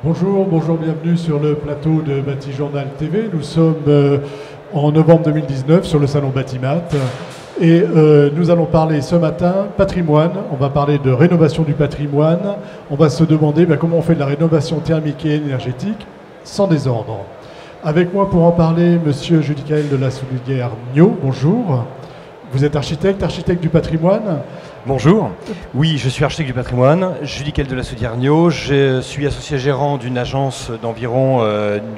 Bonjour, bienvenue sur le plateau de Batijournal TV. Nous sommes en novembre 2019 sur le salon Batimat et nous allons parler ce matin patrimoine. On va parler de rénovation du patrimoine. On va se demander comment on fait de la rénovation thermique et énergétique sans désordre. Avec moi pour en parler, monsieur Judicaël de la Soudière-Niaud. Bonjour. Vous êtes architecte du patrimoine. Bonjour, oui, je suis architecte du patrimoine, Judicaël de la Soudière-Niaud. Je suis associé gérant d'une agence d'environ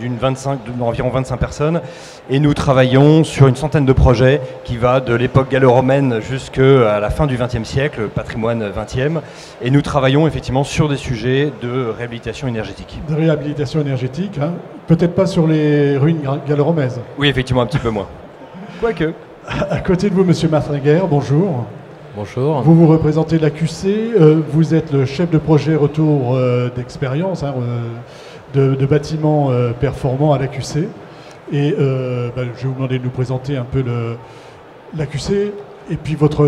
25 personnes et nous travaillons sur une centaine de projets qui va de l'époque gallo-romaine jusqu'à la fin du XXe siècle, patrimoine 20e, et nous travaillons effectivement sur des sujets de réhabilitation énergétique. De réhabilitation énergétique, hein. Peut-être pas sur les ruines gallo-romaines. Oui, effectivement, un petit peu moins. Quoique. À côté de vous, monsieur Martringuer, bonjour. Bonjour. Vous représentez l'AQC, vous êtes le chef de projet retour d'expérience de bâtiments performants à l'AQC. Et je vais vous demander de nous présenter un peu l'AQC et puis votre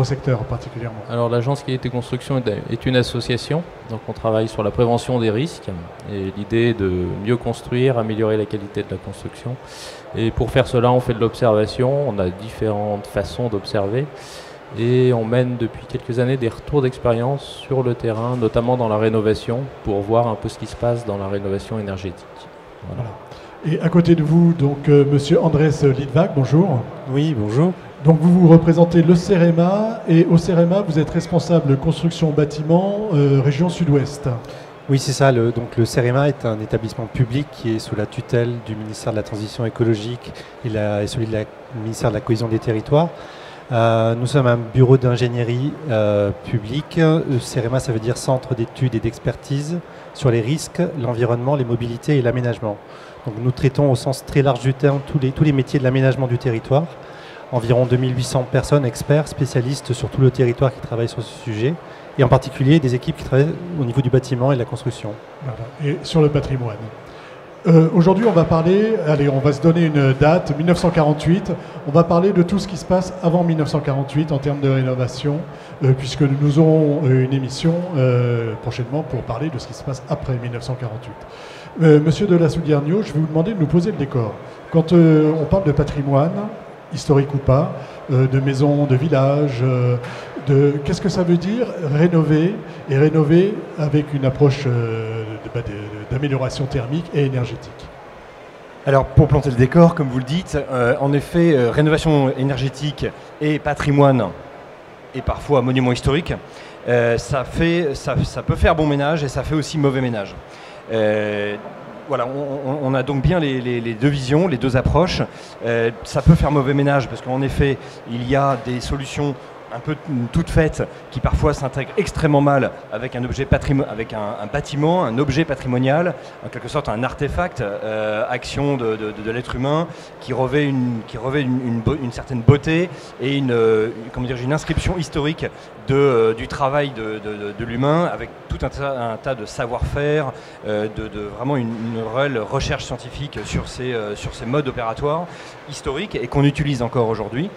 secteur particulièrement. Alors l'agence Qualité Construction est une association, donc on travaille sur la prévention des risques et l'idée est de mieux construire, améliorer la qualité de la construction. Et pour faire cela, on fait de l'observation, on a différentes façons d'observer. Et on mène depuis quelques années des retours d'expérience sur le terrain, notamment dans la rénovation, pour voir un peu ce qui se passe dans la rénovation énergétique. Voilà. Et à côté de vous, donc, monsieur Andrés Lidvac, bonjour. Oui, bonjour. Donc vous représentez le CEREMA, et au CEREMA, vous êtes responsable construction bâtiment région sud-ouest. Oui, c'est ça. Donc le CEREMA est un établissement public qui est sous la tutelle du ministère de la Transition écologique et celui du ministère de la Cohésion des territoires. Nous sommes un bureau d'ingénierie public. CEREMA, ça veut dire Centre d'études et d'expertise sur les risques, l'environnement, les mobilités et l'aménagement. Donc nous traitons au sens très large du terme tous les métiers de l'aménagement du territoire. Environ 2800 personnes, experts, spécialistes sur tout le territoire qui travaillent sur ce sujet. Et en particulier des équipes qui travaillent au niveau du bâtiment et de la construction. Voilà. Et sur le patrimoine. Aujourd'hui, on va se donner une date, 1948. On va parler de tout ce qui se passe avant 1948 en termes de rénovation, puisque nous aurons une émission prochainement pour parler de ce qui se passe après 1948. Monsieur de la Soudière-Niaud, je vais vous demander de nous poser le décor. Quand on parle de patrimoine, historique ou pas, de maisons, de villages, qu'est-ce que ça veut dire rénover, et rénover avec une approche d'amélioration thermique et énergétique? Alors pour planter le décor, comme vous le dites, en effet, rénovation énergétique et patrimoine, et parfois monument historique, ça peut faire bon ménage et ça fait aussi mauvais ménage. Voilà, on a donc bien les deux visions, les deux approches. Ça peut faire mauvais ménage parce qu'en effet, il y a des solutions un peu toutes faites qui parfois s'intègrent extrêmement mal avec un bâtiment, un objet patrimonial, en quelque sorte un artefact, action de l'être humain qui revêt une certaine beauté et une inscription historique du travail de l'humain avec tout un tas de savoir-faire, vraiment une réelle recherche scientifique sur ces modes opératoires historiques et qu'on utilise encore aujourd'hui.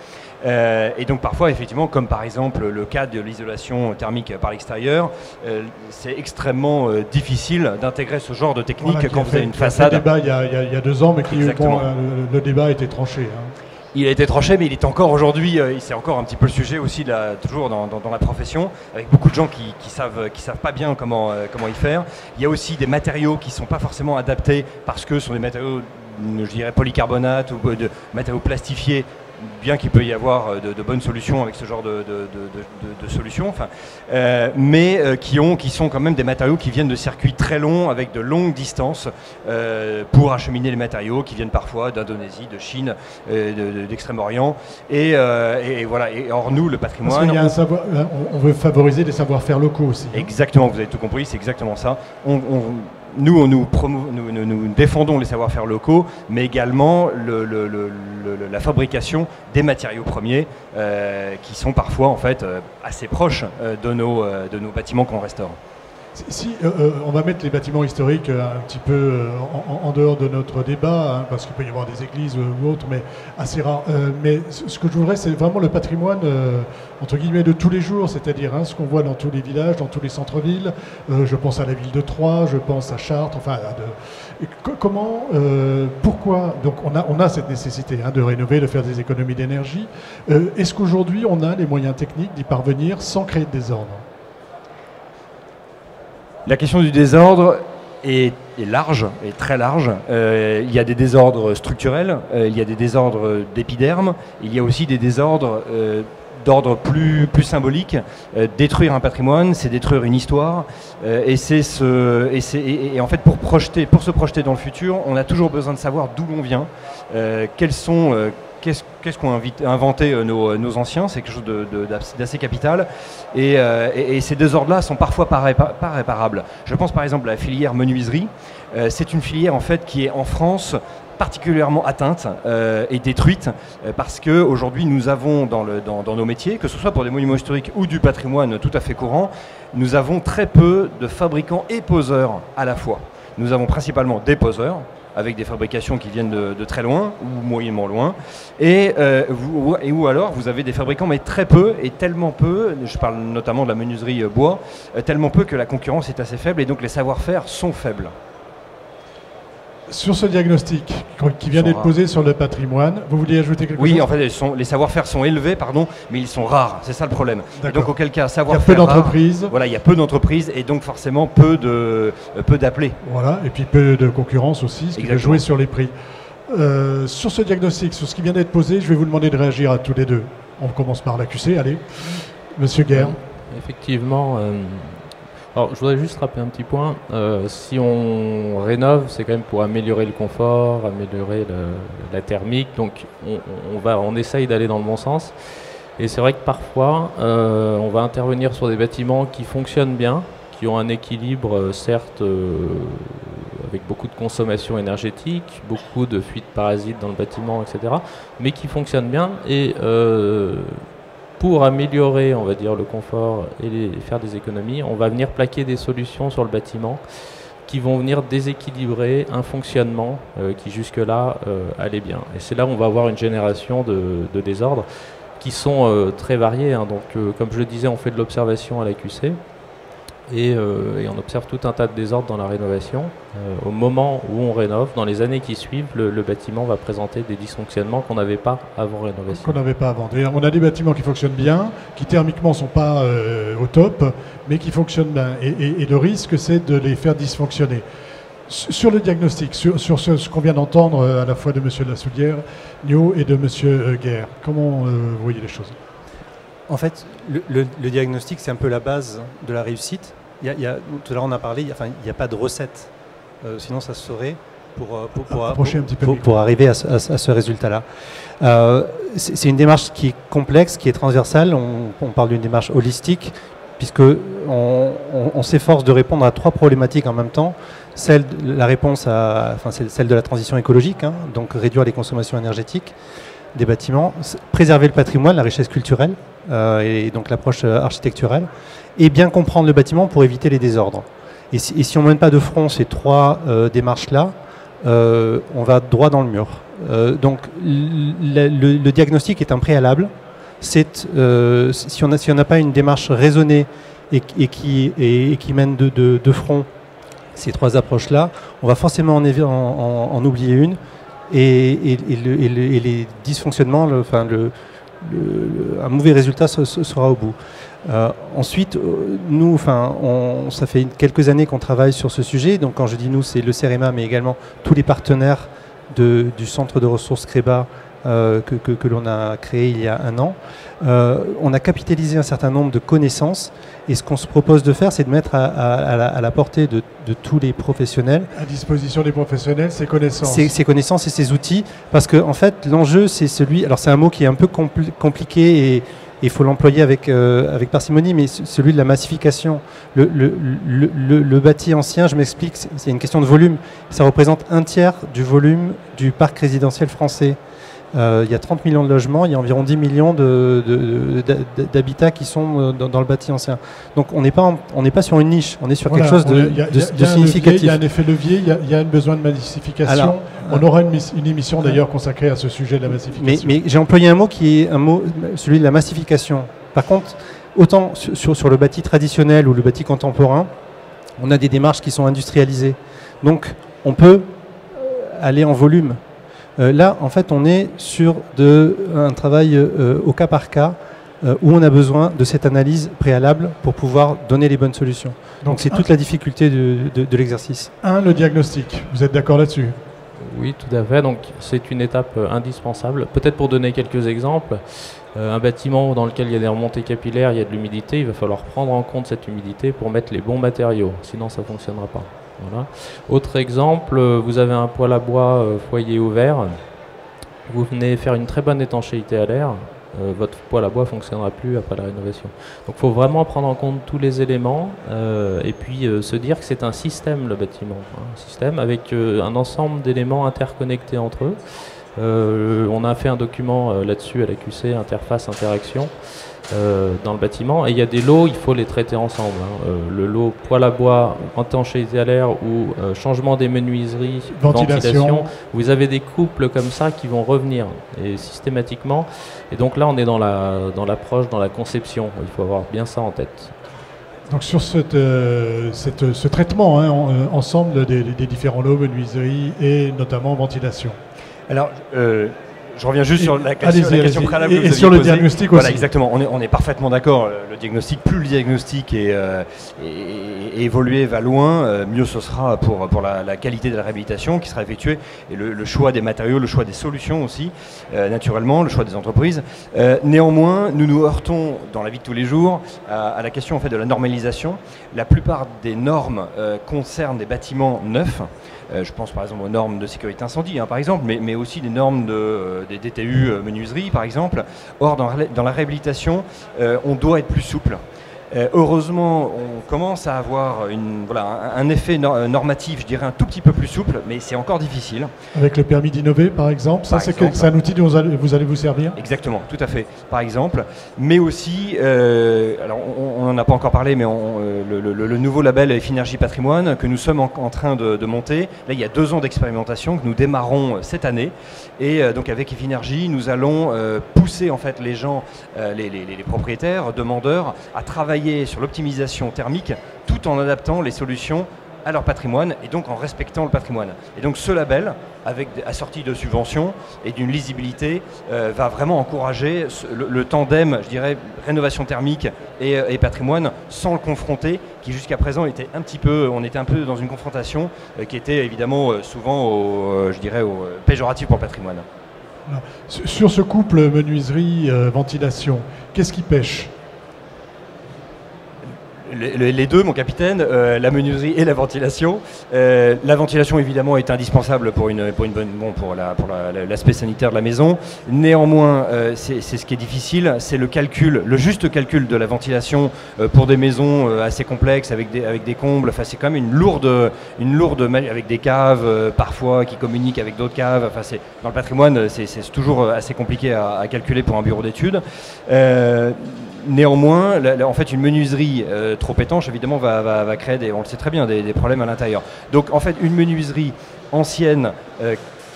Et donc parfois, effectivement, comme par exemple le cas de l'isolation thermique par l'extérieur, c'est extrêmement difficile d'intégrer ce genre de technique quand vous avez une façade. Il y a un débat il y a 2 ans, mais le débat a été tranché. Hein. Il a été tranché, mais il est encore aujourd'hui, c'est encore un petit peu le sujet aussi, toujours dans la profession, avec beaucoup de gens qui savent pas bien comment y faire. Il y a aussi des matériaux qui ne sont pas forcément adaptés parce que ce sont des matériaux, je dirais, polycarbonate ou de matériaux plastifiés, bien qu'il peut y avoir de bonnes solutions avec ce genre de solutions, mais qui sont quand même des matériaux qui viennent de circuits très longs avec de longues distances pour acheminer les matériaux qui viennent parfois d'Indonésie, de Chine, d'Extrême-Orient. Et voilà. Et or nous, le patrimoine, parce qu'il y a on veut favoriser des savoir-faire locaux aussi. Exactement, vous avez tout compris, c'est exactement ça. Nous défendons les savoir-faire locaux, mais également la fabrication des matériaux premiers qui sont parfois en fait assez proches de nos bâtiments qu'on restaure. On va mettre les bâtiments historiques un petit peu en dehors de notre débat, hein, parce qu'il peut y avoir des églises ou autres, mais assez rare. Mais ce que je voudrais, c'est vraiment le patrimoine, entre guillemets, de tous les jours, c'est-à-dire ce qu'on voit dans tous les villages, dans tous les centres-villes. Je pense à la ville de Troyes, je pense à Chartres, enfin, comment, pourquoi, donc on a cette nécessité de rénover, de faire des économies d'énergie. Est-ce qu'aujourd'hui, on a les moyens techniques d'y parvenir sans créer de désordre ? La question du désordre est large, est très large. Il y a des désordres structurels, il y a des désordres d'épiderme, il y a aussi des désordres d'ordre plus symbolique. Détruire un patrimoine, c'est détruire une histoire. Et en fait, pour se projeter dans le futur, on a toujours besoin de savoir d'où l'on vient, qu'est-ce qu'ont inventé nos anciens. C'est quelque chose d'assez capital. Et ces désordres-là sont parfois pas réparables. Je pense par exemple à la filière menuiserie. C'est une filière en fait qui est en France particulièrement atteinte et détruite parce qu'aujourd'hui nous avons dans nos métiers, que ce soit pour des monuments historiques ou du patrimoine tout à fait courant, nous avons très peu de fabricants et poseurs à la fois. Nous avons principalement des poseurs, avec des fabrications qui viennent de très loin ou moyennement loin, ou alors vous avez des fabricants mais très peu, et tellement peu, je parle notamment de la menuiserie bois, tellement peu que la concurrence est assez faible et donc les savoir-faire sont faibles. Sur ce diagnostic qui vient d'être posé sur le patrimoine, vous vouliez ajouter quelque chose ? Oui, en fait, les savoir-faire sont élevés, mais ils sont rares. C'est ça le problème. Et donc, auquel cas, savoir-faire. Il y a peu d'entreprises. Voilà, il y a peu d'entreprises et donc forcément peu d'appelés. Voilà, et puis peu de concurrence aussi, ce qui peut jouer sur les prix. Sur ce diagnostic, sur ce qui vient d'être posé, je vais vous demander de réagir à tous les deux. On commence par l'AQC. Allez, Monsieur Guerre. Effectivement. Alors, je voudrais juste rappeler un petit point. Si on rénove, c'est quand même pour améliorer le confort, améliorer la thermique. Donc, on essaye d'aller dans le bon sens. Et c'est vrai que parfois, on va intervenir sur des bâtiments qui fonctionnent bien, qui ont un équilibre, certes, avec beaucoup de consommation énergétique, beaucoup de fuites parasites dans le bâtiment, etc., mais qui fonctionnent bien. Et pour améliorer, on va dire, le confort et faire des économies, on va venir plaquer des solutions sur le bâtiment qui vont venir déséquilibrer un fonctionnement qui jusque-là allait bien. Et c'est là où on va avoir une génération de désordres qui sont très variés. Donc, comme je le disais, on fait de l'observation à l'AQC et on observe tout un tas de désordres dans la rénovation. Au moment où on rénove, dans les années qui suivent, le bâtiment va présenter des dysfonctionnements qu'on n'avait pas avant rénovation. Qu'on n'avait pas avant. On a des bâtiments qui fonctionnent bien, qui thermiquement ne sont pas au top, mais qui fonctionnent bien. Et le risque, c'est de les faire dysfonctionner. Sur le diagnostic, sur ce qu'on vient d'entendre à la fois de M. Lassoulière, Nio, et de M. Guerre, comment vous voyez les choses ? En fait, le diagnostic, c'est un peu la base de la réussite. Tout à l'heure, on a parlé, il n'y a pas de recette. Sinon, ça se saurait pour arriver à ce résultat-là. C'est une démarche qui est complexe, qui est transversale. On parle d'une démarche holistique, puisqu'on s'efforce de répondre à 3 problématiques en même temps. C'est celle de la transition écologique, donc réduire les consommations énergétiques des bâtiments, préserver le patrimoine, la richesse culturelle, et donc l'approche architecturale, et bien comprendre le bâtiment pour éviter les désordres. Et si on ne mène pas de front ces 3 démarches-là, on va droit dans le mur. Donc le diagnostic est un préalable. Si on n'a pas une démarche raisonnée et qui mène de front ces 3 approches-là, on va forcément en oublier une. Et les dysfonctionnements, un mauvais résultat sera au bout. Ensuite, nous, ça fait quelques années qu'on travaille sur ce sujet. Donc, quand je dis nous, c'est le CEREMA, mais également tous les partenaires du centre de ressources CREBA que l'on a créé il y a 1 an. On a capitalisé un certain nombre de connaissances, et ce qu'on se propose de faire, c'est de mettre à la portée de tous les professionnels. À disposition des professionnels, ces connaissances. Ces connaissances et ces outils, parce que en fait, l'enjeu, c'est celui. Alors, c'est un mot qui est un peu compliqué et il faut l'employer avec parcimonie, mais celui de la massification. Le bâti ancien, je m'explique, c'est une question de volume. Ça représente 1/3 du volume du parc résidentiel français. il y a 30 millions de logements, il y a environ 10 millions d'habitats qui sont dans le bâti ancien. Donc on n'est pas sur une niche, on est sur quelque chose de significatif. Il y a un effet levier, il y a un besoin de massification. Alors, on aura une émission d'ailleurs consacrée à ce sujet de la massification. Mais j'ai employé un mot qui est celui de la massification. Par contre, autant sur le bâti traditionnel ou le bâti contemporain, on a des démarches qui sont industrialisées. Donc on peut aller en volume. Là, en fait, on est sur un travail au cas par cas où on a besoin de cette analyse préalable pour pouvoir donner les bonnes solutions. Donc c'est toute la difficulté de l'exercice. Le diagnostic. Vous êtes d'accord là-dessus ? Oui, tout à fait. Donc c'est une étape indispensable. Peut-être pour donner quelques exemples, un bâtiment dans lequel il y a des remontées capillaires, il y a de l'humidité, il va falloir prendre en compte cette humidité pour mettre les bons matériaux. Sinon, ça ne fonctionnera pas. Voilà. Autre exemple, vous avez un poêle à bois foyer ouvert, vous venez faire une très bonne étanchéité à l'air, votre poêle à bois ne fonctionnera plus après la rénovation. Donc il faut vraiment prendre en compte tous les éléments et puis se dire que c'est un système, le bâtiment, un système avec un ensemble d'éléments interconnectés entre eux. On a fait un document là-dessus à la QC, interface, interaction. Dans le bâtiment, et il y a des lots, il faut les traiter ensemble. Le lot poêle à bois, étanchéité à l'air ou changement des menuiseries, ventilation. Vous avez des couples comme ça qui vont revenir et systématiquement. Et donc là, on est dans l'approche, dans la conception. Il faut avoir bien ça en tête. Donc sur ce traitement ensemble des différents lots, menuiseries et notamment ventilation. Alors, je reviens juste sur la question préalable que vous aviez sur le posée. diagnostic aussi. Voilà, exactement. On est parfaitement d'accord. Le diagnostic, plus le diagnostic est évolué, va loin, mieux ce sera pour la qualité de la réhabilitation qui sera effectuée et le choix des matériaux, le choix des solutions aussi, naturellement, le choix des entreprises. Néanmoins, nous nous heurtons dans la vie de tous les jours à la question en fait de la normalisation. La plupart des normes concernent des bâtiments neufs. Je pense par exemple aux normes de sécurité incendie, par exemple, mais aussi des normes des DTU menuiserie, par exemple. Or, dans la réhabilitation, on doit être plus souple. Heureusement, on commence à avoir un effet normatif, je dirais, un tout petit peu plus souple, mais c'est encore difficile. Avec le permis d'innover, par exemple, c'est un outil dont vous allez vous servir ? Exactement, tout à fait, par exemple. Mais aussi, alors on n'en a pas encore parlé, mais le nouveau label Effinergie Patrimoine que nous sommes en train de monter. Là, il y a 2 ans d'expérimentation que nous démarrons cette année. Et donc avec Effinergie, nous allons pousser en fait les gens, les propriétaires, demandeurs, à travailler sur l'optimisation thermique tout en adaptant les solutions à leur patrimoine et donc en respectant le patrimoine. Et donc ce label, assorti de subventions et d'une lisibilité, va vraiment encourager le tandem, je dirais, rénovation thermique et patrimoine sans le confronter, qui jusqu'à présent on était un peu dans une confrontation qui était évidemment souvent, péjorative pour le patrimoine. Alors, sur ce couple menuiserie-ventilation, qu'est-ce qui pêche ? Les deux, mon capitaine, la menuiserie et la ventilation. La ventilation, évidemment, est indispensable pour l'aspect sanitaire de la maison. Néanmoins, c'est ce qui est difficile, c'est le juste calcul de la ventilation pour des maisons assez complexes avec des combles. Enfin, c'est quand même une lourde avec des caves parfois qui communiquent avec d'autres caves. Enfin, dans le patrimoine, c'est toujours assez compliqué à calculer pour un bureau d'études. Néanmoins, en fait, une menuiserie trop étanche, évidemment, va créer, on le sait très bien, des problèmes à l'intérieur. Donc, en fait, une menuiserie ancienne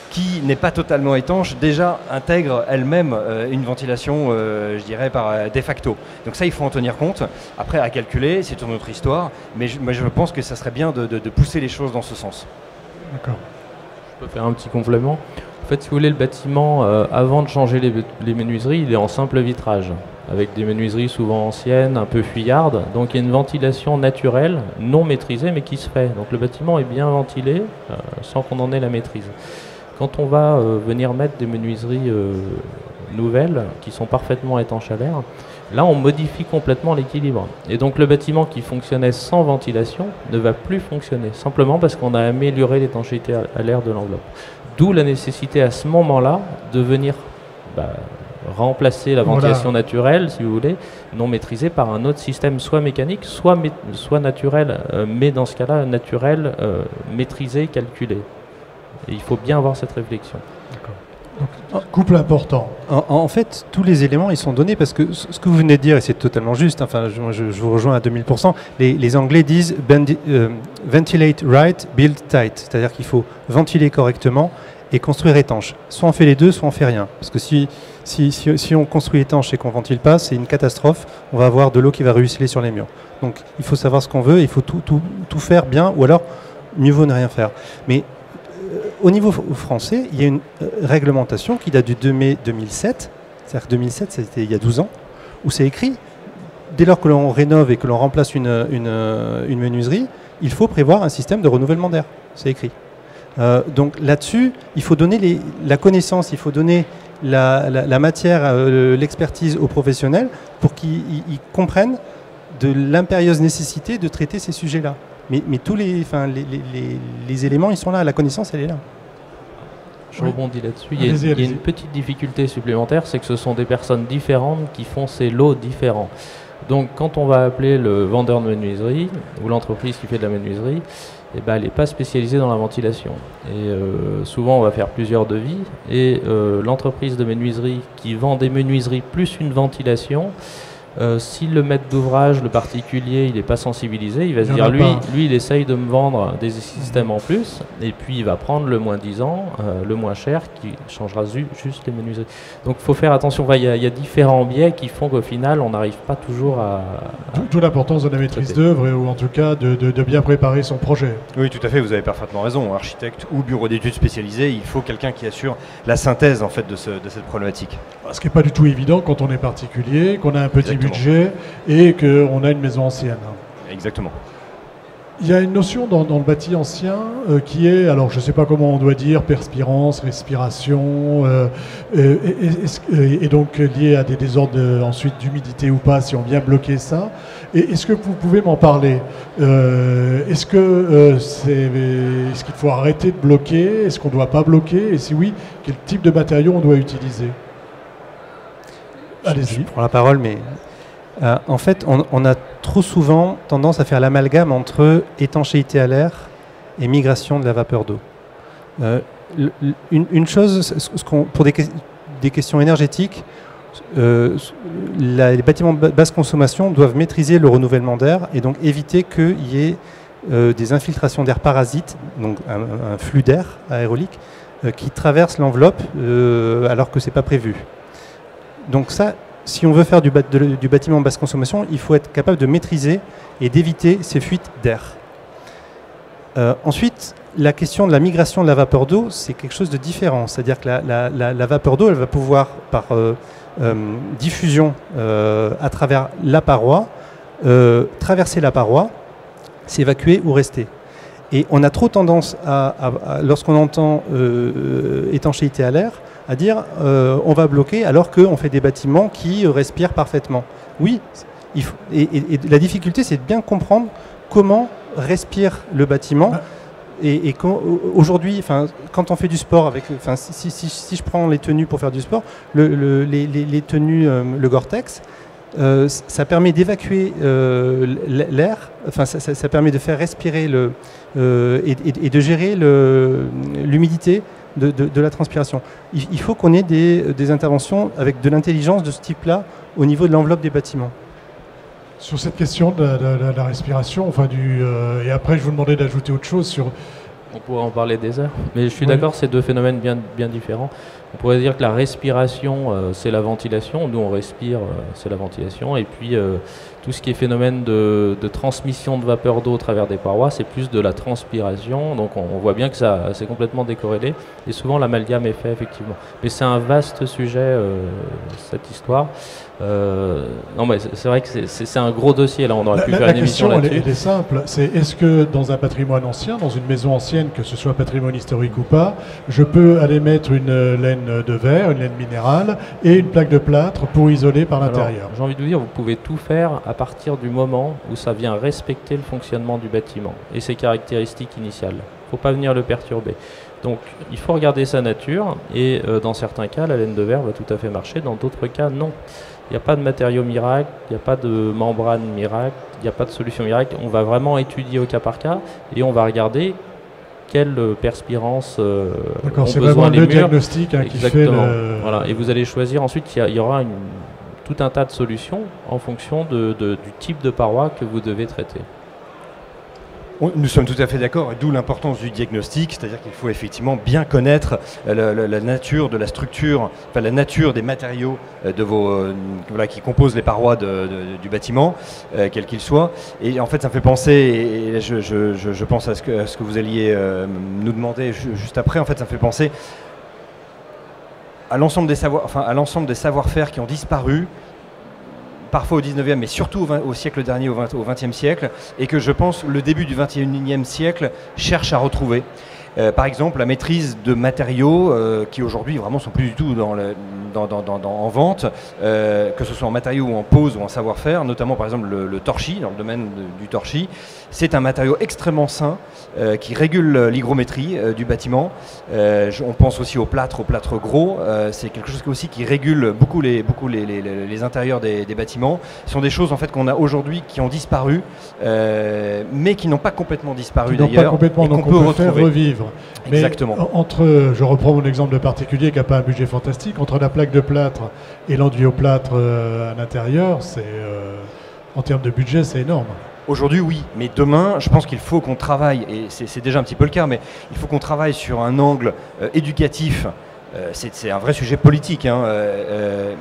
qui n'est pas totalement étanche, déjà intègre elle-même une ventilation, je dirais, par de facto. Donc ça, il faut en tenir compte. Après, à calculer, c'est une autre histoire, mais je pense que ça serait bien de pousser les choses dans ce sens. D'accord. Je peux faire un petit complément. En fait, si vous voulez, le bâtiment, avant de changer les menuiseries, il est en simple vitrage, avec des menuiseries souvent anciennes, un peu fuyardes. Donc il y a une ventilation naturelle, non maîtrisée, mais qui se fait. Donc le bâtiment est bien ventilé, sans qu'on en ait la maîtrise. Quand on va venir mettre des menuiseries nouvelles, qui sont parfaitement étanches à l'air, là on modifie complètement l'équilibre. Et donc le bâtiment qui fonctionnait sans ventilation ne va plus fonctionner, simplement parce qu'on a amélioré l'étanchéité à l'air de l'enveloppe. D'où la nécessité à ce moment-là de venir remplacer la ventilation naturelle, si vous voulez, non maîtrisée, par un autre système, soit mécanique, soit naturel, mais dans ce cas-là, naturel, maîtrisé, calculé. Et il faut bien avoir cette réflexion. Couple important. En fait, tous les éléments, ils sont donnés parce que ce que vous venez de dire, et c'est totalement juste, enfin, je vous rejoins à 2000%, les Anglais disent ventilate right, build tight, c'est-à-dire qu'il faut ventiler correctement et construire étanche. Soit on fait les deux, soit on fait rien. Parce que si on construit étanche et qu'on ventile pas, c'est une catastrophe, on va avoir de l'eau qui va ruisseler sur les murs. Donc il faut savoir ce qu'on veut, il faut tout faire bien, ou alors mieux vaut ne rien faire. Mais au niveau français, il y a une réglementation qui date du 2 mai 2007, c'est-à-dire que 2007, c'était il y a 12 ans, où c'est écrit, dès lors que l'on rénove et que l'on remplace une menuiserie, il faut prévoir un système de renouvellement d'air. C'est écrit. Donc là-dessus, il faut donner la connaissance, il faut donner la matière, l'expertise aux professionnels pour qu'ils comprennent de l'impérieuse nécessité de traiter ces sujets-là. Mais tous les éléments, ils sont là, la connaissance, elle est là. Je rebondis là-dessus. Il y a une petite difficulté supplémentaire, c'est que ce sont des personnes différentes qui font ces lots différents. Donc quand on va appeler le vendeur de menuiserie ou l'entreprise qui fait de la menuiserie, eh ben, elle n'est pas spécialisée dans la ventilation. Et souvent on va faire plusieurs devis et l'entreprise de menuiserie qui vend des menuiseries plus une ventilation, si le maître d'ouvrage, le particulier, il n'est pas sensibilisé, il va se dire lui il essaye de me vendre des systèmes en plus et puis il va prendre le moins 10 ans, le moins cher qui changera juste les menuiseries. Donc il faut faire attention, il y a différents biais qui font qu'au final on n'arrive pas toujours à... D'où l'importance de la maîtrise d'œuvre ou en tout cas de bien préparer son projet. Oui, tout à fait, vous avez parfaitement raison. Architecte ou bureau d'études spécialisé, il faut quelqu'un qui assure la synthèse en fait, de cette problématique. Ce qui n'est pas du tout évident quand on est particulier, qu'on a un petit budget et qu'on a une maison ancienne. Exactement. Il y a une notion dans le bâti ancien qui est, alors je ne sais pas comment on doit dire, perspirance, respiration, et donc lié à des désordres ensuite d'humidité ou pas, si on vient bloquer ça. Est-ce que vous pouvez m'en parler? Est-ce qu'il faut arrêter de bloquer? Est-ce qu'on ne doit pas bloquer? Et si oui, quel type de matériaux on doit utiliser? Allez-y. Je prends la parole, mais en fait, on a trop souvent tendance à faire l'amalgame entre étanchéité à l'air et migration de la vapeur d'eau. Une chose, pour des questions énergétiques, les bâtiments de basse consommation doivent maîtriser le renouvellement d'air et donc éviter qu'il y ait des infiltrations d'air parasites, donc un flux d'air aérolique, qui traverse l'enveloppe alors que ce n'est pas prévu. Donc ça, si on veut faire du bâtiment basse consommation, il faut être capable de maîtriser et d'éviter ces fuites d'air. Ensuite, la question de la migration de la vapeur d'eau, c'est quelque chose de différent. C'est-à-dire que la vapeur d'eau, elle va pouvoir, par diffusion à travers la paroi, traverser la paroi, s'évacuer ou rester. Et on a trop tendance lorsqu'on entend étanchéité à l'air, à dire on va bloquer alors qu'on fait des bâtiments qui respirent parfaitement. Oui, et la difficulté, c'est de bien comprendre comment respire le bâtiment. Et aujourd'hui, quand on fait du sport, si je prends les tenues pour faire du sport, les tenues, le Gore-Tex, ça permet d'évacuer l'air, ça permet de faire respirer et de gérer l'humidité de la transpiration. Il faut qu'on ait des interventions avec de l'intelligence de ce type-là au niveau de l'enveloppe des bâtiments. Sur cette question de la respiration, et après je vous demandais d'ajouter autre chose sur... On pourrait en parler des heures, mais je suis d'accord, c'est deux phénomènes bien différents. On pourrait dire que la respiration, c'est la ventilation. Nous, on respire, c'est la ventilation. Et puis, tout ce qui est phénomène de transmission de vapeur d'eau au travers des parois, c'est plus de la transpiration. Donc, on voit bien que c'est complètement décorrélé. Et souvent, l'amalgame est fait, effectivement. Mais c'est un vaste sujet, cette histoire. Non, mais c'est vrai que c'est un gros dossier. Là, on aurait pu faire une émission là-dessus. La question, elle est simple. C'est est-ce que dans un patrimoine ancien, dans une maison ancienne, que ce soit patrimoine historique ou pas, je peux aller mettre une laine de verre, une laine minérale et une plaque de plâtre pour isoler par l'intérieur? J'ai envie de vous dire, vous pouvez tout faire à partir du moment où ça vient respecter le fonctionnement du bâtiment et ses caractéristiques initiales. Il ne faut pas venir le perturber. Donc il faut regarder sa nature et dans certains cas, la laine de verre va tout à fait marcher, dans d'autres cas, non. Il n'y a pas de matériau miracle, il n'y a pas de membrane miracle, il n'y a pas de solution miracle. On va vraiment étudier au cas par cas et on va regarder quelle perspirance D'accord, ont c'est besoin vraiment les le murs. diagnostic qui fait Exactement. le... Voilà. Et vous allez choisir ensuite, il y aura tout un tas de solutions en fonction du type de paroi que vous devez traiter. Nous sommes tout à fait d'accord, et d'où l'importance du diagnostic, c'est-à-dire qu'il faut effectivement bien connaître la nature de la structure, enfin la nature des matériaux qui composent les parois du bâtiment, quel qu'il soit. Et en fait, ça me fait penser, et je pense à ce que vous alliez nous demander juste après, en fait, ça me fait penser à l'ensemble des savoir-faire qui ont disparu, parfois au 19e, mais surtout au siècle dernier, au 20e siècle, et que je pense le début du 21e siècle cherche à retrouver. Par exemple, la maîtrise de matériaux qui aujourd'hui vraiment sont plus du tout en vente, que ce soit en matériaux ou en pose ou en savoir-faire, notamment par exemple le torchis, dans le domaine du torchis. C'est un matériau extrêmement sain qui régule l'hygrométrie du bâtiment. On pense aussi au plâtre gros. C'est quelque chose aussi qui régule beaucoup les intérieurs des bâtiments. Ce sont des choses en fait qu'on a aujourd'hui qui ont disparu, mais qui n'ont pas complètement disparu d'ailleurs, et qu'on peut faire revivre. Mais exactement. Je reprends mon exemple de particulier qui n'a pas un budget fantastique, entre la plaque de plâtre et l'enduit au plâtre à l'intérieur, en termes de budget, c'est énorme. Aujourd'hui, oui, mais demain, je pense qu'il faut qu'on travaille, et c'est déjà un petit peu le cas, mais il faut qu'on travaille sur un angle éducatif. C'est un vrai sujet politique, hein,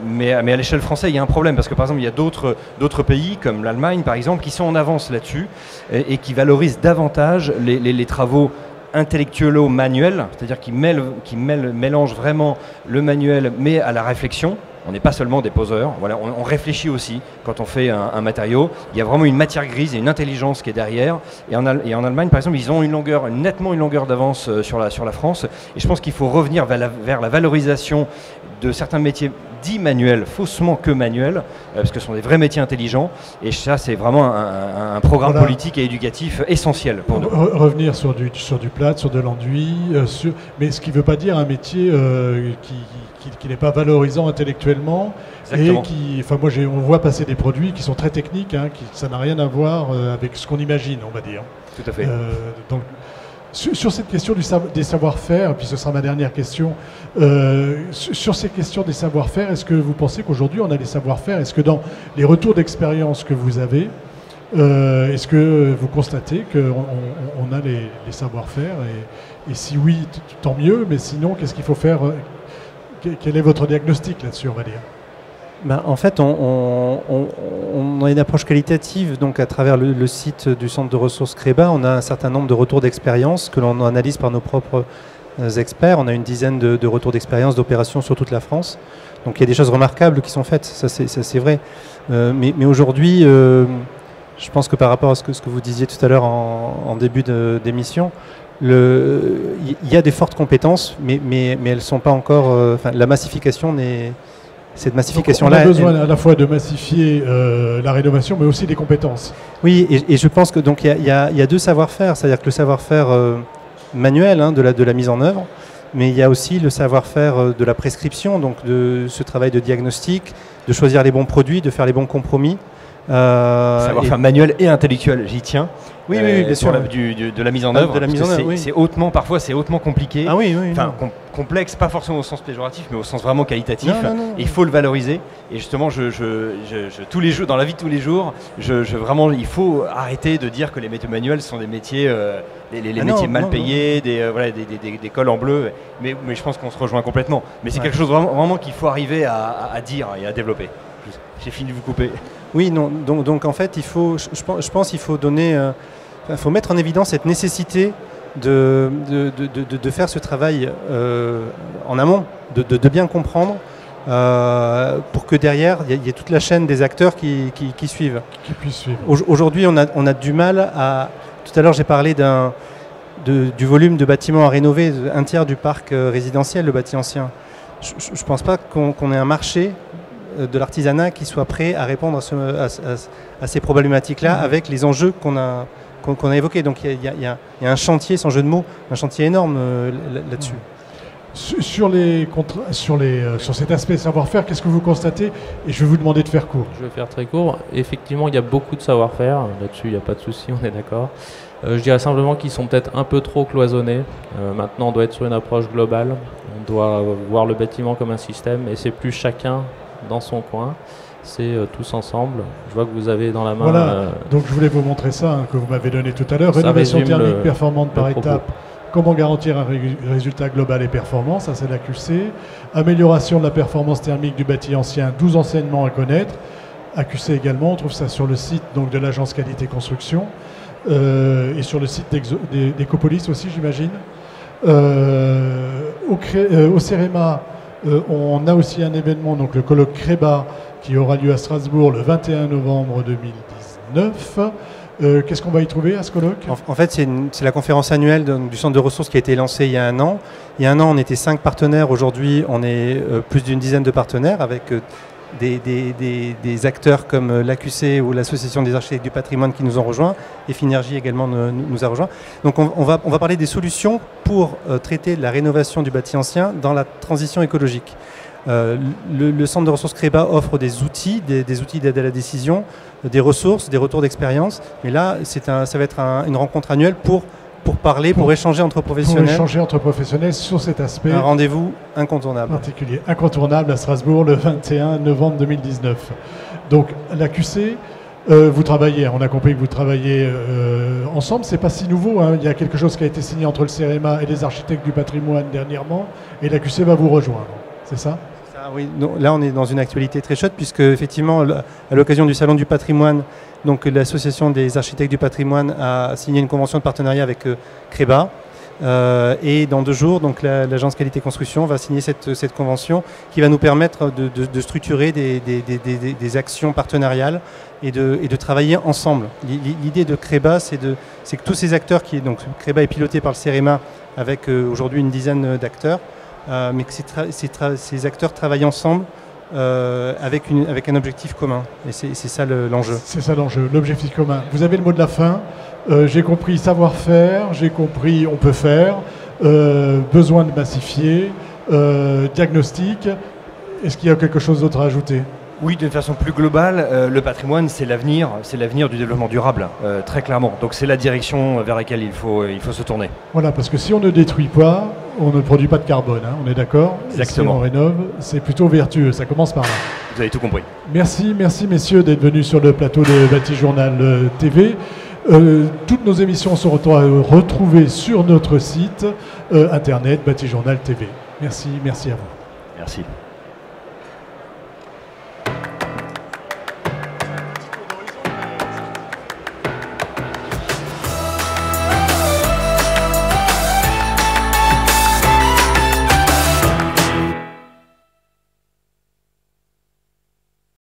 mais à l'échelle française, il y a un problème, parce que par exemple, il y a d'autres pays, comme l'Allemagne par exemple, qui sont en avance là-dessus, et qui valorisent davantage les travaux intellectuelo-manuels, c'est-à-dire qui mélangent vraiment le manuel, mais à la réflexion. On n'est pas seulement des poseurs, voilà, on réfléchit aussi quand on fait un matériau. Il y a vraiment une matière grise et une intelligence qui est derrière. Et en Allemagne, par exemple, ils ont nettement une longueur d'avance sur la France. Et je pense qu'il faut revenir vers la valorisation de certains métiers dits manuels, faussement que manuels, parce que ce sont des vrais métiers intelligents. Et ça, c'est vraiment un programme politique et éducatif essentiel pour nous. Revenir sur du plâtre, sur de l'enduit, mais ce qui ne veut pas dire un métier qui n'est pas valorisant intellectuellement. Exactement. Et on voit passer des produits qui sont très techniques, hein, ça n'a rien à voir avec ce qu'on imagine, on va dire. Tout à fait. Donc, sur cette question des savoir-faire, puis ce sera ma dernière question, sur ces questions des savoir-faire, est-ce que vous pensez qu'aujourd'hui on a des savoir-faire? Est-ce que dans les retours d'expérience que vous avez, est-ce que vous constatez qu'on a les savoir-faire et si oui, tant mieux, mais sinon, qu'est-ce qu'il faut faire? Quel est votre diagnostic là-dessus, on va dire? En fait, on a une approche qualitative, donc à travers le site du centre de ressources CREBA, on a un certain nombre de retours d'expérience que l'on analyse par nos propres experts. On a une dizaine de retours d'expérience d'opérations sur toute la France. Donc il y a des choses remarquables qui sont faites, ça c'est vrai. Mais aujourd'hui, je pense que par rapport à ce que vous disiez tout à l'heure en début d'émission, il y a des fortes compétences, mais elles ne sont pas encore... la massification cette massification-là... On a besoin à la fois de massifier la rénovation, mais aussi des compétences. Oui, et je pense que donc il y a deux savoir-faire, c'est-à-dire que le savoir-faire manuel, hein, de la mise en œuvre, mais il y a aussi le savoir-faire de la prescription, donc de ce travail de diagnostic, de choisir les bons produits, de faire les bons compromis. Savoir-faire manuel et intellectuel, j'y tiens. Oui, bien sûr. De la mise en œuvre. Parfois c'est hautement compliqué. Ah oui. Complexe, pas forcément au sens péjoratif, mais au sens vraiment qualitatif. Non. Et il faut le valoriser. Et justement, tous les jours, dans la vie de tous les jours, vraiment, il faut arrêter de dire que les métiers manuels sont des métiers, métiers mal payés, des cols en bleu. Mais je pense qu'on se rejoint complètement. Mais c'est quelque chose vraiment qu'il faut arriver à dire et à développer. J'ai fini de vous couper. Oui, non. Donc en fait, je pense qu'il faut faut mettre en évidence cette nécessité de faire ce travail en amont, de bien comprendre, pour que derrière, il y ait toute la chaîne des acteurs qui suivent. Qui puissent suivre. Aujourd'hui, on a du mal à... Tout à l'heure, j'ai parlé du volume de bâtiments à rénover, un tiers du parc résidentiel, le bâti ancien. Je ne pense pas qu'on ait un marché de l'artisanat qui soit prêt à répondre à ces problématiques-là avec les enjeux qu'on a évoqués. Donc il y a un chantier, sans jeu de mots, un chantier énorme là-dessus. Sur cet aspect savoir-faire, qu'est-ce que vous constatez? Et je vais vous demander de faire court. Je vais faire très court. Effectivement, il y a beaucoup de savoir-faire. Là-dessus, il n'y a pas de souci, on est d'accord. Je dirais simplement qu'ils sont peut-être un peu trop cloisonnés. Maintenant, on doit être sur une approche globale. On doit voir le bâtiment comme un système et c'est plus chacun dans son coin. C'est tous ensemble. Je vois que vous avez dans la main... Voilà, donc je voulais vous montrer ça que vous m'avez donné tout à l'heure. Rénovation thermique performante par étape. Comment garantir un résultat global et performant, ça c'est la QC. Amélioration de la performance thermique du bâti ancien, 12 enseignements à connaître. AQC également, on trouve ça sur le site donc, de l'agence qualité construction et sur le site d'Ecopolis aussi, j'imagine. Au CEREMA, on a aussi un événement, donc le colloque CREBA, qui aura lieu à Strasbourg le 21 novembre 2019. Qu'est-ce qu'on va y trouver à ce colloque? En fait, c'est la conférence annuelle du centre de ressources qui a été lancée il y a un an. Il y a un an, on était 5 partenaires. Aujourd'hui, on est plus d'une dizaine de partenaires avec des acteurs comme l'AQC ou l'Association des architectes du patrimoine qui nous ont rejoints. Et Finergie également nous a rejoints. Donc on va parler des solutions pour traiter de la rénovation du bâti ancien dans la transition écologique. Le centre de ressources CREBA offre des outils d'aide à la décision, des ressources, des retours d'expérience. Mais là, ça va être une rencontre annuelle pour parler, pour échanger entre professionnels. Pour échanger entre professionnels sur cet aspect. Un rendez-vous incontournable. Particulier, incontournable à Strasbourg le 21 novembre 2019. Donc la QC, vous travaillez, on a compris que vous travaillez ensemble, c'est pas si nouveau, hein. Il y a quelque chose qui a été signé entre le CEREMA et les architectes du patrimoine dernièrement, et la QC va vous rejoindre, c'est ça? Oui, donc là on est dans une actualité très chaude puisque effectivement à l'occasion du Salon du patrimoine, donc l'association des architectes du patrimoine a signé une convention de partenariat avec CREBA et dans 2 jours donc l'agence qualité construction va signer cette convention qui va nous permettre de structurer des actions partenariales et de travailler ensemble. L'idée de CREBA c'est que tous ces acteurs donc CREBA est piloté par le CEREMA avec aujourd'hui une dizaine d'acteurs. Mais que ces acteurs travaillent ensemble avec un objectif commun. Et c'est ça l'enjeu. C'est ça l'enjeu, l'objectif commun. Vous avez le mot de la fin. J'ai compris savoir-faire, j'ai compris on peut faire, besoin de massifier, diagnostic. Est-ce qu'il y a quelque chose d'autre à ajouter? Oui, d'une façon plus globale, le patrimoine, c'est l'avenir du développement durable, très clairement. Donc c'est la direction vers laquelle il faut se tourner. Voilà, parce que si on ne détruit pas, on ne produit pas de carbone, hein, on est d'accord? Exactement. Si on rénove, c'est plutôt vertueux, ça commence par là. Vous avez tout compris. Merci messieurs d'être venus sur le plateau de Bâti Journal TV. Toutes nos émissions seront retrouvées sur notre site internet Bâti Journal TV. Merci à vous. Merci.